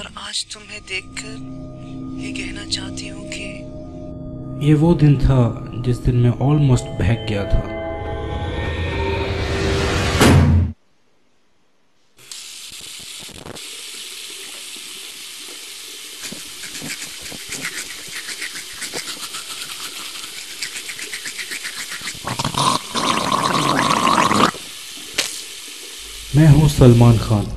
पर आज तुम्हें देखकर ये कहना चाहती हूँ कि ये वो दिन था जिस दिन मैं ऑलमोस्ट बहक गया था। मैं हूँ सलमान खान,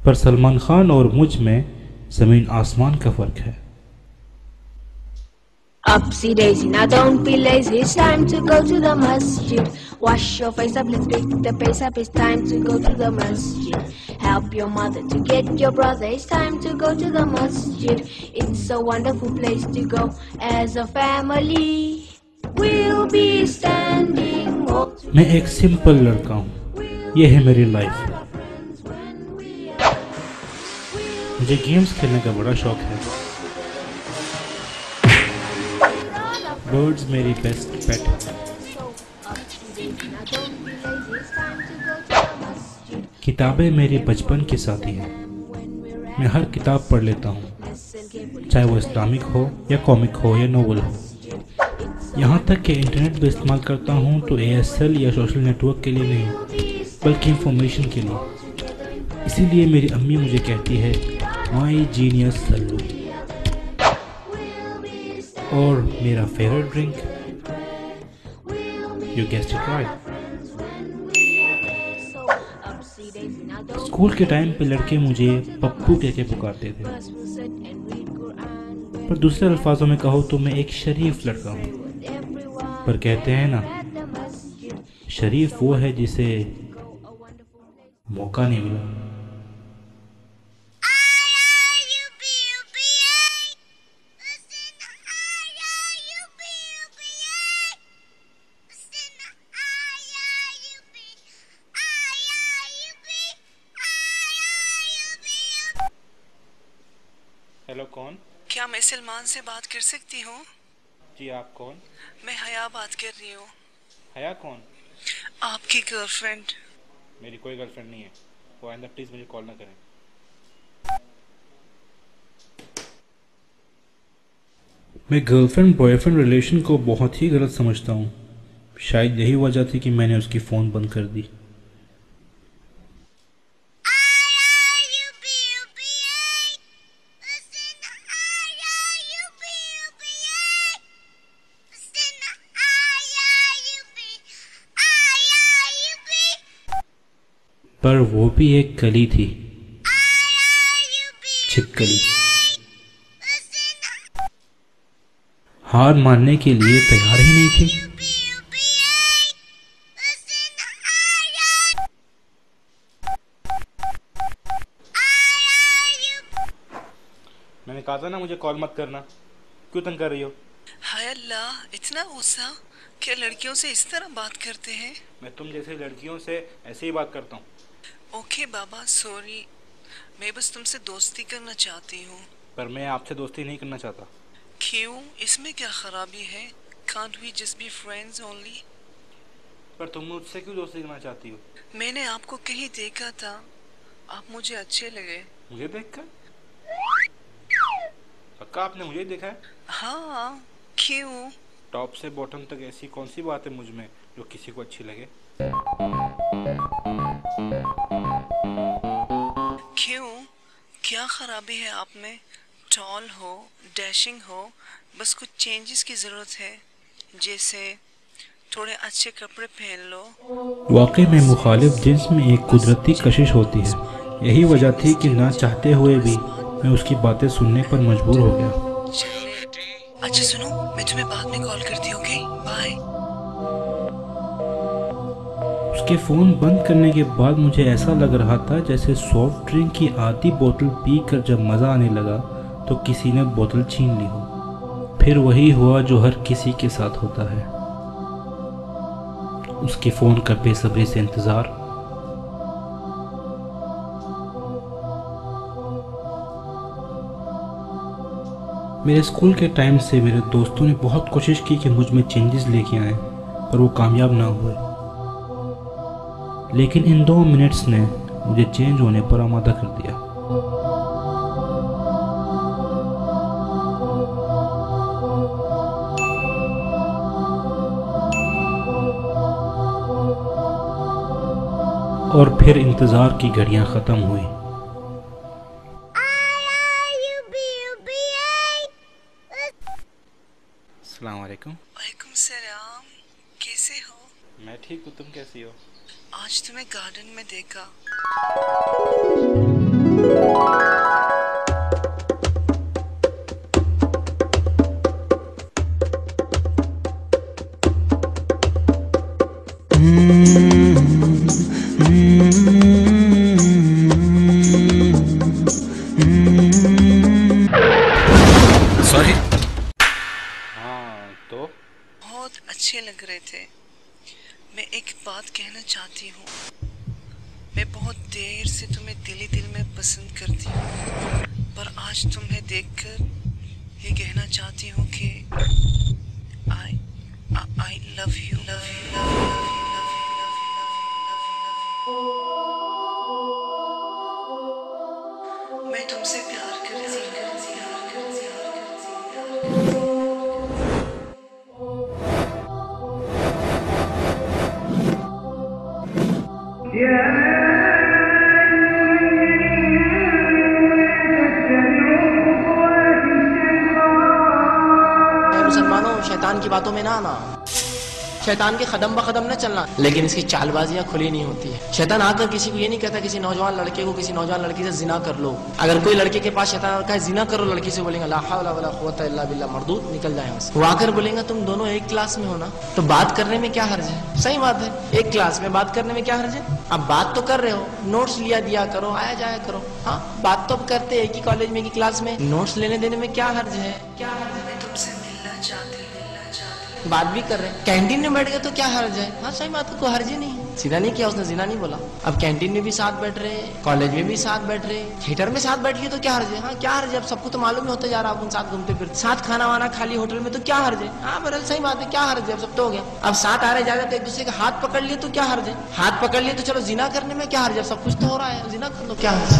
पर सलमान खान और मुझ में ज़मीन आसमान का फ़र्क है। Upsy daisy, now don't be lazy, it's time to go to the masjid. Wash your face up, let's pick the pace up, it's time to go to the masjid. Help your mother to get your brother, it's time to go to the masjid. It's a wonderful place to go as a family. We'll be standing all मैं एक simple लड़का हूँ, ये है मेरी life. मुझे games खेलने का बड़ा शौक है। बर्ड्स मेरी बेस्ट पेट है। किताबें मेरी बचपन की साथी हैं। मैं हर किताब पढ़ लेता हूँ, चाहे वो इस्लामिक हो या कॉमिक हो या नोवेल हो। यहाँ तक कि इंटरनेट भी इस्तेमाल करता हूँ तो ASL या सोशल नेटवर्क के लिए नहीं, बल्कि इंफॉर्मेशन के लिए। इसीलिए मेरी अम्मी मुझे कहती है माई जीनियस सल्लू। और मेरा favourite drink, you guessed it right, school के टाइम पे लड़के मुझे पप्पू कह के पुकारते थे, पर दूसरे अल्फाजों में कहो तो मैं एक शरीफ लड़का हूँ। पर कहते हैं ना, शरीफ वो है जिसे मौका नहीं मिला। हेलो, कौन? क्या मैं सलमान से बात कर सकती हूँ? जी, आप कौन? मैं हया बात कर रही हूँ। हया कौन? आपकी गर्लफ्रेंड। मेरी कोई गर्लफ्रेंड नहीं है, वो आइंदा प्लीज़ मुझे कॉल ना करें। मैं गर्लफ्रेंड बॉयफ्रेंड रिलेशन को बहुत ही गलत समझता हूँ। शायद यही वजह थी कि मैंने उसकी फ़ोन बंद कर दी। पर वो भी एक कली थी, छिपकली, हार मानने के लिए तैयार ही नहीं थी। मैंने कहा था ना मुझे कॉल मत करना, क्यों तंग कर रही हो? हाय अल्लाह, इतना गुस्सा? क्या लड़कियों से इस तरह बात करते हैं? मैं तुम जैसे लड़कियों से ऐसे ही बात करता हूँ। ओके बाबा, सॉरी। मैं बस तुमसे दोस्ती करना चाहती हूँ। पर मैं आपसे दोस्ती नहीं करना चाहता। क्यों? इसमें क्या खराबी है? Can't we just be friends only? पर तुम मुझसे क्यों दोस्ती करना चाहती हो? मैंने आपको कहीं देखा था, आप मुझे अच्छे लगे। मुझे देखकर? पक्का आपने मुझे देखा है? हाँ, क्यों? टॉप से बॉटम तक ऐसी कौन सी बात है मुझ में जो किसी को अच्छी लगे? क्यों? क्या खराबी है आप में? टॉल हो, डैशिंग हो, बस कुछ चेंजेस की ज़रूरत है, जैसे थोड़े अच्छे कपड़े पहन लो। वाकई में मुखालिफ जिन्स में एक कुदरती कशिश होती है। यही वजह थी कि ना चाहते हुए भी मैं उसकी बातें सुनने पर मजबूर हो गया। अच्छा सुनो, मैं तुम्हें बाद में कॉल करती हूँ, ओके? बाय। उसके फ़ोन बंद करने के बाद मुझे ऐसा लग रहा था जैसे सॉफ्ट ड्रिंक की आधी बोतल पीकर जब मज़ा आने लगा तो किसी ने बोतल छीन ली हो। फिर वही हुआ जो हर किसी के साथ होता है, उसके फ़ोन का बेसब्री से इंतज़ार। मेरे स्कूल के टाइम से मेरे दोस्तों ने बहुत कोशिश की कि मुझ में चेंजेस लेके आएं, पर वो कामयाब ना हुए। लेकिन इन 2 मिनट्स ने मुझे चेंज होने पर आमादा कर दिया। और फिर इंतज़ार की घड़ियां ख़त्म हुई। अस्सलाम वालेकुम। वालेकुम सलाम, कैसे हो? मैं ठीक हूँ, तुम कैसी हो? आज तुम्हें गार्डन में देखा। सॉरी। हाँ तो बहुत अच्छे लग रहे थे। मैं एक बात कहना चाहती हूँ। मैं बहुत देर से तुम्हें दिली दिल में पसंद करती हूँ, पर आज तुम्हें देखकर ये कहना चाहती हूँ कि I love you, love you, love you, love you, love you, love you। मैं तुमसे प्यार करती हूँ। मुसलमानों, शैतान की बातों में ना आना, शैतान के कदम ब कदम न चलना, लेकिन इसकी चालबाजियां खुली नहीं होती है। शैतान आकर किसी को ये नहीं कहता किसी नौजवान लड़के को किसी नौजवान लड़की से जिना कर लो। अगर कोई लड़के के पास शैतान रखा है जिना करो, लड़की से बोलेंगे ला हौला वला कुव्वता इल्ला बिल्लाह, मरदूद निकल जाए उससे। वो आकर बोलेंगे तुम दोनों एक क्लास में हो ना, तो बात करने में क्या हर्ज है? सही बात है, एक क्लास में बात करने में क्या हर्ज है? अब बात तो कर रहे हो, नोट्स लिया दिया करो, आया जाया करो। हाँ, बात तो करते एक ही कॉलेज में, एक ही क्लास में, नोट्स लेने देने में क्या हर्ज है? क्या हर्ज है? मैं तुमसे मिलना चाहती हूँ। बात भी कर रहे हैं, कैंटीन में बैठ गए तो क्या हर्ज है? हाँ सही बात है, कोई हर्ज ही नहीं है। सीधा नहीं किया उसने, जिना नहीं बोला। अब कैंटीन में भी साथ बैठ रहे, कॉलेज में भी साथ बैठ रहे, थिएटर में साथ बैठ लिए तो क्या हर्ज है? हाँ क्या हर्ज है? अब सबको तो मालूम ही होते जा रहा है, अपन साथ घूमते फिरते, साथ खाना वाना खा ली होटल में, तो क्या हर्ज है? हाँ बरल सही बात है, क्या हर्ज है? अब सब तो हो गया। अब साथ आ रहे जा रहे तो एक दूसरे का हाथ पकड़ लिए तो क्या हर्ज है? हाथ पकड़ लिए तो चलो जिना करने में क्या हर्ज है? सब कुछ तो हो रहा है, जिना कर लो, क्या हर्ज है?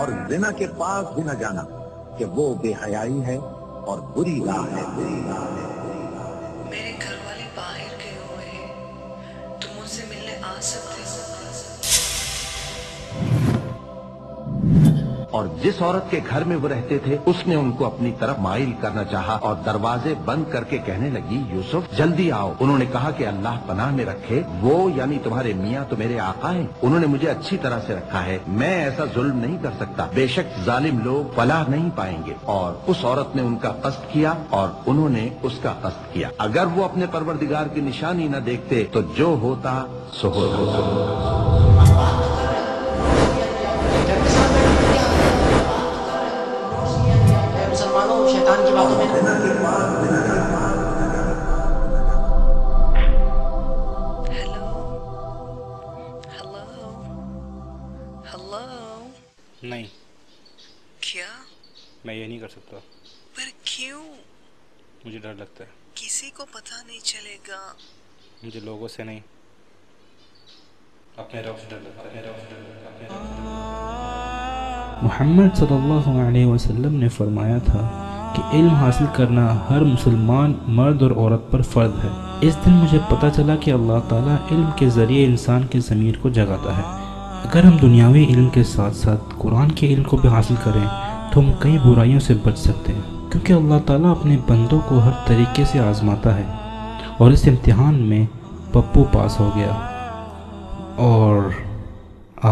और जिना के पास भी न जाना कि वो बेहयाई है और बुरी राह है। मेरे घर वाले बाहर गए हुए हैं, तुम मुझसे मिलने आ सकते हो? और जिस औरत के घर में वो रहते थे उसने उनको अपनी तरफ माइल करना चाहा और दरवाजे बंद करके कहने लगी यूसुफ जल्दी आओ। उन्होंने कहा कि अल्लाह पनाह में रखे, वो यानी तुम्हारे मियाँ तो मेरे आका हैं, उन्होंने मुझे अच्छी तरह से रखा है, मैं ऐसा जुल्म नहीं कर सकता। बेशक जालिम लोग फलाह नहीं पाएंगे। और उस औरत ने उनका कष्ट किया और उन्होंने उसका कष्ट किया। अगर वो अपने परवरदिगार की निशानी न देखते तो जो होता सो होता। मुसलमानों, शैतान की बातों में हेलो हेलो हेलो। नहीं, क्या? मैं ये नहीं कर सकता, पर क्यों? मुझे डर लगता है। किसी को पता नहीं चलेगा। मुझे लोगों से नहीं, अपने रब से डर लगता है। मोहम्मद सल्लल्लाहु अलैहि वसल्लम ने फरमाया था कि इल्म हासिल करना हर मुसलमान मर्द और औरत पर फ़र्ज है। इस दिन मुझे पता चला कि अल्लाह ताला इल्म के ज़रिए इंसान के ज़मीर को जगाता है। अगर हम दुनियावी इल्म के साथ साथ कुरान के इल्म को भी हासिल करें तो हम कई बुराइयों से बच सकते हैं, क्योंकि अल्लाह ताला अपने बंदों को हर तरीके से आजमाता है। और इस इम्तिहान में पप्पू पास हो गया और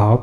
आप